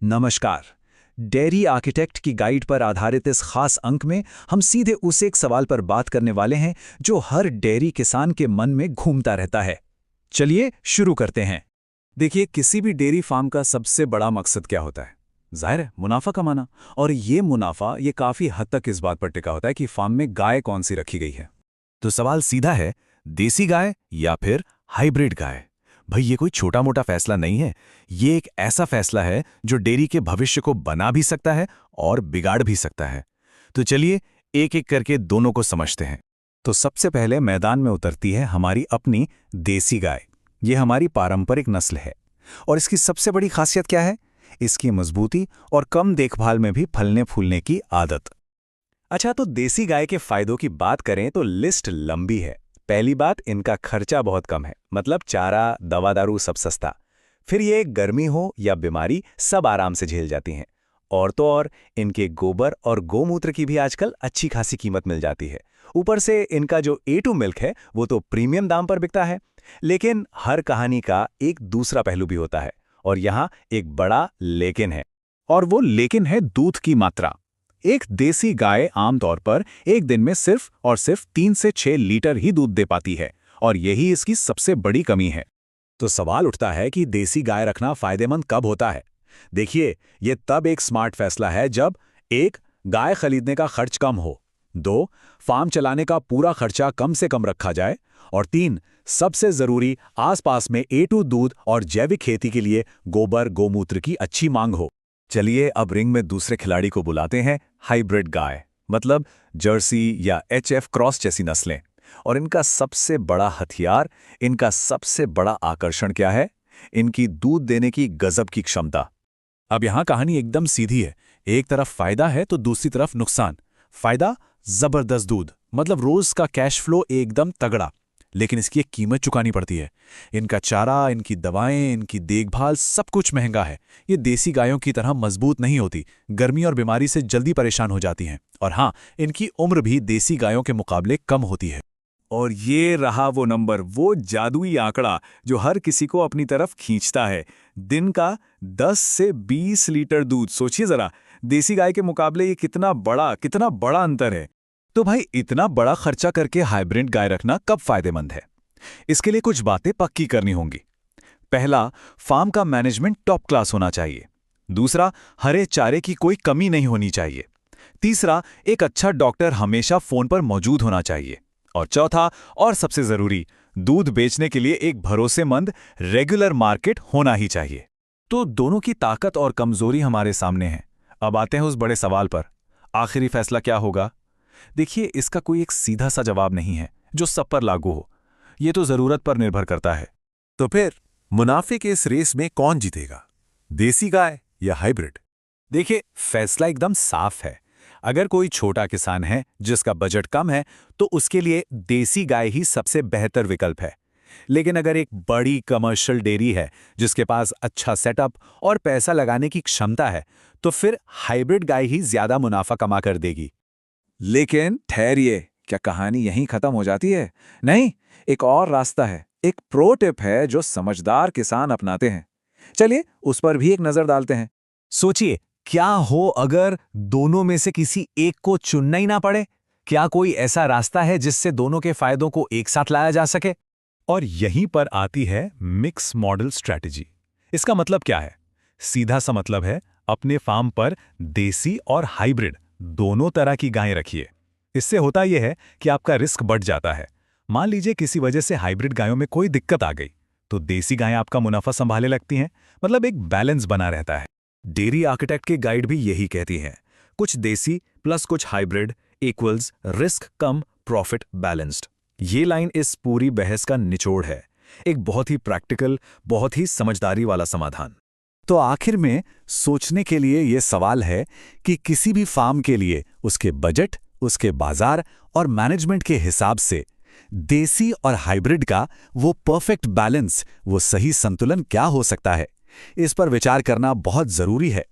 नमस्कार। Dairy architect की guide पर आधारित इस खास अंक में हम सीधे उस एक सवाल पर बात करने वाले हैं जो हर डेयरी किसान के मन में घूमता रहता है। चलिए शुरू करते हैं। देखिए, किसी भी डेयरी फार्म का सबसे बड़ा मकसद क्या होता है? जाहिर है, मुनाफा कमाना। और ये मुनाफा काफ़ी हद तक इस बात पर टिका होता है कि फार्म में गाय कौन सी रखी गई है। तो सवाल सीधा है, देसी गाय या फिर हाइब्रिड गाय? भाई, ये कोई छोटा मोटा फैसला नहीं है। ये एक ऐसा फैसला है जो डेयरी के भविष्य को बना भी सकता है और बिगाड़ भी सकता है। तो चलिए एक एक करके दोनों को समझते हैं। तो सबसे पहले मैदान में उतरती है हमारी अपनी देसी गाय। ये हमारी पारंपरिक नस्ल है और इसकी सबसे बड़ी खासियत क्या है? इसकी मजबूती और कम देखभाल में भी फलने फूलने की आदत। अच्छा, तो देसी गाय के फायदों की बात करें तो लिस्ट लंबी है। पहली बात, इनका खर्चा बहुत कम है, मतलब चारा, दवा दारू सब सस्ता। फिर ये गर्मी हो या बीमारी सब आराम से झेल जाती हैं। और तो और इनके गोबर और गोमूत्र की भी आजकल अच्छी खासी कीमत मिल जाती है। ऊपर से इनका जो A2 मिल्क है वो तो प्रीमियम दाम पर बिकता है। लेकिन हर कहानी का एक दूसरा पहलू भी होता है और यहाँ एक बड़ा लेकिन है। और वो लेकिन है दूध की मात्रा। एक देसी गाय आमतौर पर एक दिन में सिर्फ और सिर्फ 3 से 6 लीटर ही दूध दे पाती है और यही इसकी सबसे बड़ी कमी है। तो सवाल उठता है कि देसी गाय रखना फायदेमंद कब होता है? देखिए, ये तब एक स्मार्ट फैसला है जब 1. गाय खरीदने का खर्च कम हो, 2. फार्म चलाने का पूरा खर्चा कम से कम रखा जाए और 3. सबसे जरूरी, आसपास में A2 दूध और जैविक खेती के लिए गोबर गोमूत्र की अच्छी मांग हो। चलिए अब रिंग में दूसरे खिलाड़ी को बुलाते हैं, हाइब्रिड गाय, मतलब जर्सी या HF क्रॉस जैसी नस्लें। और इनका सबसे बड़ा हथियार, इनका सबसे बड़ा आकर्षण क्या है? इनकी दूध देने की गजब की क्षमता। अब यहां कहानी एकदम सीधी है। एक तरफ फायदा है तो दूसरी तरफ नुकसान। फायदा, जबरदस्त दूध, मतलब रोज का कैश फ्लो एकदम तगड़ा। लेकिन इसकी एक कीमत चुकानी पड़ती है। इनका चारा, इनकी दवाएं, इनकी देखभाल सब कुछ महंगा है। ये देसी गायों की तरह मजबूत नहीं होती, गर्मी और बीमारी से जल्दी परेशान हो जाती हैं। और हाँ, इनकी उम्र भी देसी गायों के मुकाबले कम होती है। और ये रहा वो नंबर, वो जादुई आंकड़ा जो हर किसी को अपनी तरफ खींचता है। दिन का 10 से 20 लीटर दूध। सोचिए जरा, देसी गाय के मुकाबले ये कितना बड़ा अंतर है। तो भाई, इतना बड़ा खर्चा करके हाइब्रिड गाय रखना कब फायदेमंद है? इसके लिए कुछ बातें पक्की करनी होंगी। पहला, फार्म का मैनेजमेंट टॉप क्लास होना चाहिए। दूसरा, हरे चारे की कोई कमी नहीं होनी चाहिए। तीसरा, एक अच्छा डॉक्टर हमेशा फोन पर मौजूद होना चाहिए। और चौथा और सबसे जरूरी, दूध बेचने के लिए एक भरोसेमंद रेगुलर मार्केट होना ही चाहिए। तो दोनों की ताकत और कमजोरी हमारे सामने है। अब आते हैं उस बड़े सवाल पर, आखिरी फैसला क्या होगा? देखिए, इसका कोई एक सीधा सा जवाब नहीं है जो सब पर लागू हो। यह तो जरूरत पर निर्भर करता है। तो फिर मुनाफे के इस रेस में कौन जीतेगा, देसी गाय या हाइब्रिड? देखिए, फैसला एकदम साफ है। अगर कोई छोटा किसान है जिसका बजट कम है तो उसके लिए देसी गाय ही सबसे बेहतर विकल्प है। लेकिन अगर एक बड़ी कमर्शियल डेयरी है जिसके पास अच्छा सेटअप और पैसा लगाने की क्षमता है तो फिर हाइब्रिड गाय ही ज्यादा मुनाफा कमा कर देगी। लेकिन ठहरिए, क्या कहानी यहीं खत्म हो जाती है? नहीं, एक और रास्ता है, एक प्रो टिप है जो समझदार किसान अपनाते हैं। चलिए उस पर भी एक नजर डालते हैं। सोचिए, क्या हो अगर दोनों में से किसी एक को चुनना ही ना पड़े? क्या कोई ऐसा रास्ता है जिससे दोनों के फायदों को एक साथ लाया जा सके? और यहीं पर आती है मिक्स मॉडल स्ट्रैटेजी। इसका मतलब क्या है? सीधा सा मतलब है, अपने फार्म पर देसी और हाइब्रिड दोनों तरह की गायें रखिए। इससे होता यह है कि आपका रिस्क बढ़ जाता है। मान लीजिए किसी वजह से हाइब्रिड गायों में कोई दिक्कत आ गई तो देसी गायें आपका मुनाफा संभालने लगती हैं, मतलब एक बैलेंस बना रहता है। डेयरी आर्किटेक्ट की गाइड भी यही कहती है, कुछ देसी प्लस कुछ हाइब्रिड इक्वल्स रिस्क कम प्रॉफिट बैलेंस्ड। ये लाइन इस पूरी बहस का निचोड़ है, एक बहुत ही प्रैक्टिकल, बहुत ही समझदारी वाला समाधान। तो आखिर में सोचने के लिए यह सवाल है कि किसी भी फार्म के लिए उसके बजट, उसके बाजार और मैनेजमेंट के हिसाब से देसी और हाइब्रिड का वो परफेक्ट बैलेंस, वो सही संतुलन क्या हो सकता है? इस पर विचार करना बहुत जरूरी है।